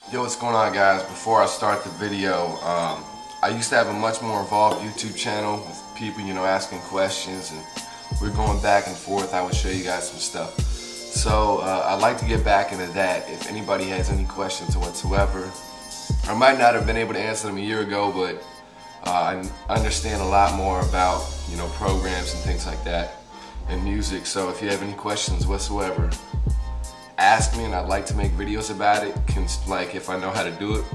Yo, what's going on, guys? Before I start the video, I used to have a much more involved YouTube channel with people, asking questions, and we're going back and forth. I would show you guys some stuff. So I'd like to get back into that. If anybody has any questions whatsoever, I might not have been able to answer them a year ago, but I understand a lot more about programs and things like that and music. So if you have any questions whatsoever, ask me, and I'd like to make videos about it, like if I know how to do it.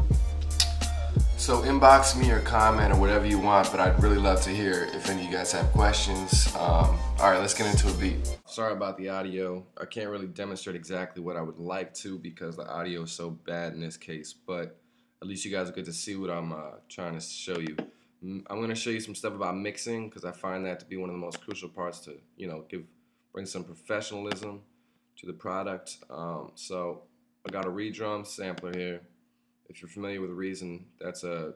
So inbox me or comment or whatever you want, but I'd really love to hear if any of you guys have questions. Alright, let's get into a beat. Sorry about the audio. I can't really demonstrate exactly what I would like to because the audio is so bad in this case, but at least you guys get to see what I'm trying to show you. I'm going to show you some stuff about mixing because I find that to be one of the most crucial parts to, bring some professionalism to the product. So I got a redrum sampler here. If you're familiar with Reason, that's a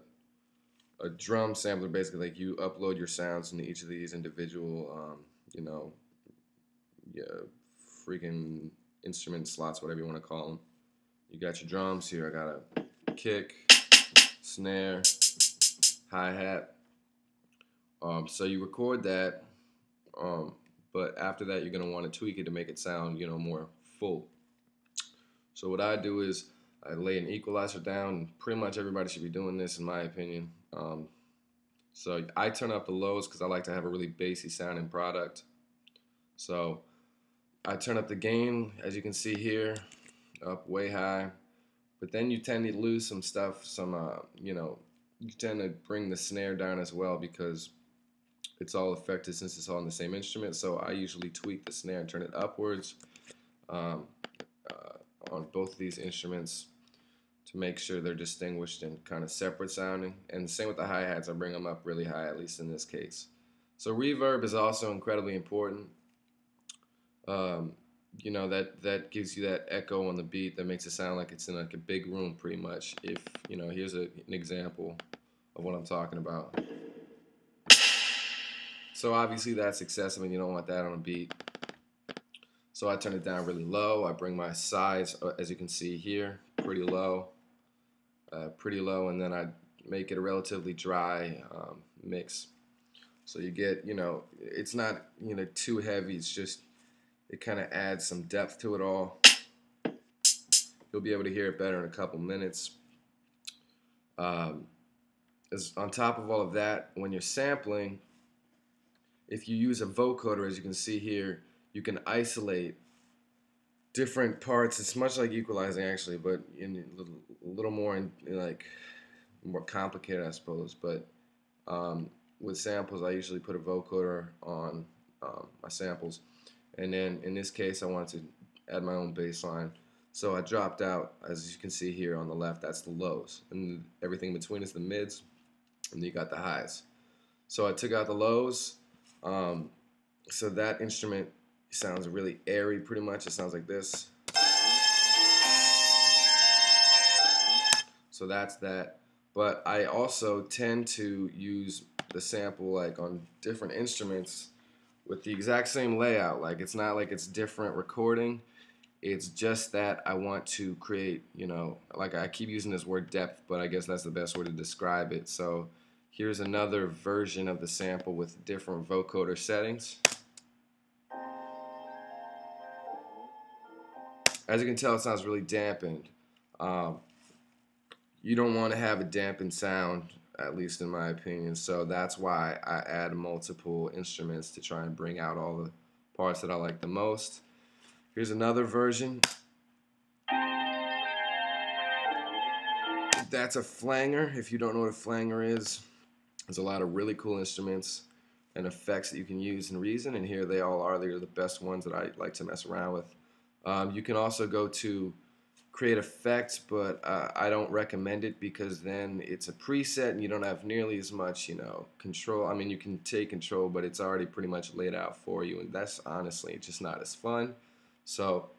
drum sampler. Basically, like you upload your sounds into each of these individual, freaking instrument slots, whatever you want to call them. You got your drums here. I got a kick, snare, hi-hat. So you record that. But after that, you're going to want to tweak it to make it sound, more full. So what I do is I lay an equalizer down. Pretty much everybody should be doing this, in my opinion. So I turn up the lows because I like to have a really bassy sounding product. So I turn up the gain, as you can see here, up way high. But then you tend to lose some stuff. You tend to bring the snare down as well because it's all affected since it's all in the same instrument. So I usually tweak the snare and turn it upwards on both of these instruments to make sure they're distinguished and kind of separate sounding. And the same with the hi-hats. I bring them up really high, at least in this case. So reverb is also incredibly important. That gives you that echo on the beat that makes it sound like it's in like a big room pretty much. If, here's an example of what I'm talking about. So obviously that's excessive and you don't want that on a beat. So I turn it down really low. I bring my sides, as you can see here, pretty low, and then I make it a relatively dry mix. So you get, it's not, too heavy. It's just, it kind of adds some depth to it all. You'll be able to hear it better in a couple minutes. On top of all of that, when you're sampling, if you use a vocoder, as you can see here, you can isolate different parts. It's much like equalizing actually, but in a little more more complicated, I suppose. But with samples, I usually put a vocoder on my samples, and then in this case, I wanted to add my own bass line. So I dropped out, as you can see here on the left, that's the lows, and everything between is the mids, and you got the highs. So I took out the lows. So that instrument sounds really airy pretty much. It sounds like this. So that's that. But I also tend to use the sample like on different instruments with the exact same layout. Like it's not like it's different recording. It's just that I want to create, like I keep using this word depth, but I guess that's the best way to describe it. So here's another version of the sample with different vocoder settings. As you can tell, it sounds really dampened. You don't want to have a dampened sound, at least in my opinion, so that's why I add multiple instruments to try and bring out all the parts that I like the most. Here's another version. That's a flanger. If you don't know what a flanger is, there's a lot of really cool instruments and effects that you can use in Reason, and here they all are. They're the best ones that I like to mess around with. You can also go to create effects, but I don't recommend it because then it's a preset and you don't have nearly as much, control. I mean, you can take control, but it's already pretty much laid out for you, and that's honestly just not as fun. So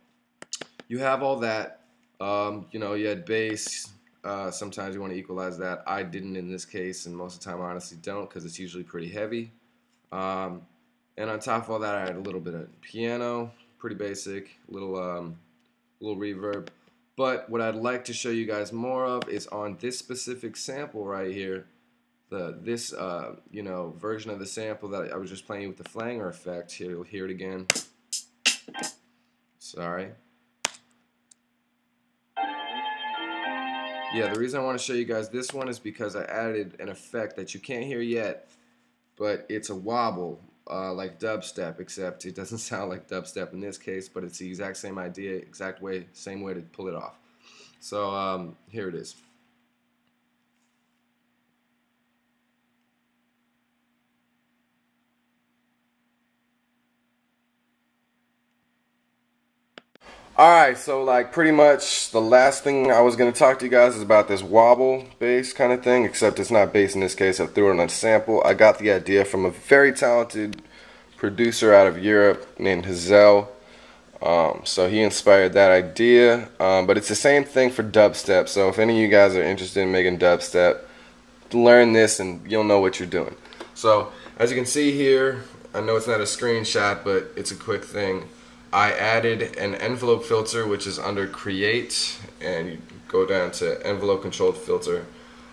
you have all that. You had bass. Sometimes you want to equalize that. I didn't in this case, and most of the time I honestly don't because it's usually pretty heavy. And on top of all that, I had a little bit of piano, pretty basic, little reverb. But what I'd like to show you guys more of is on this specific sample right here, this version of the sample that I was just playing with the flanger effect. Here, you'll hear it again. Sorry. Yeah, the reason I want to show you guys this one is because I added an effect that you can't hear yet, but it's a wobble, like dubstep, except it doesn't sound like dubstep in this case, but it's the exact same idea, same way to pull it off. So here it is. Alright, so like pretty much the last thing I was going to talk to you guys is about this wobble bass kind of thing, except it's not bass in this case. I threw it on a sample. I got the idea from a very talented producer out of Europe named Hazel. So he inspired that idea, but it's the same thing for dubstep. So if any of you guys are interested in making dubstep, learn this and you'll know what you're doing. So as you can see here, I know it's not a screenshot, but it's a quick thing. I added an envelope filter, which is under Create, and you go down to Envelope Controlled Filter,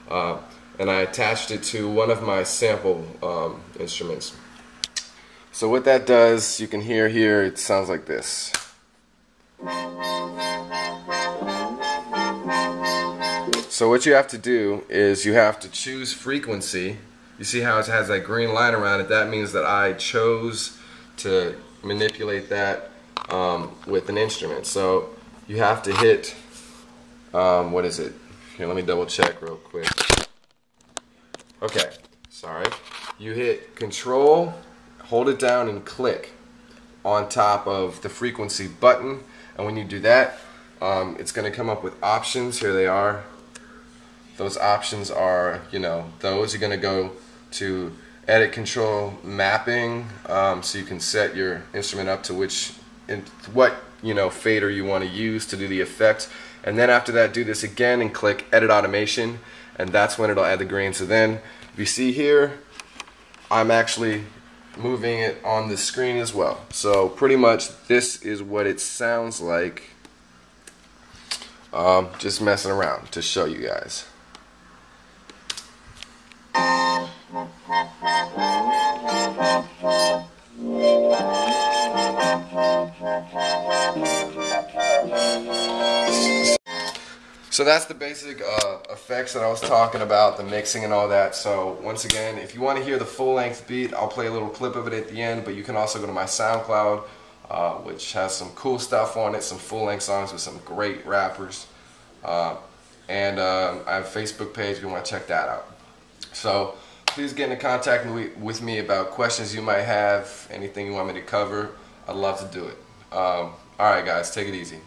and I attached it to one of my sample instruments. So what that does, you can hear here, it sounds like this. So what you have to do is you have to choose frequency. You see how it has that green line around it? That means that I chose to manipulate that with an instrument. So you have to hit, what is it? Here, let me double check real quick. Okay, sorry. You hit Control, hold it down and click on top of the frequency button, and when you do that, it's going to come up with options. Here they are. Those options are, those. You're going to go to Edit Control Mapping, so you can set your instrument up to what fader you want to use to do the effect, and then after that do this again and click Edit Automation, and that's when it'll add the grain. So then if you see here, I'm actually moving it on the screen as well. So pretty much this is what it sounds like, just messing around to show you guys. So that's the basic effects that I was talking about, the mixing and all that. So once again, if you want to hear the full-length beat, I'll play a little clip of it at the end, but you can also go to my SoundCloud, which has some cool stuff on it, some full-length songs with some great rappers. And I have a Facebook page if you want to check that out. So please get in contact with me about questions you might have, anything you want me to cover. I'd love to do it. Alright guys, take it easy.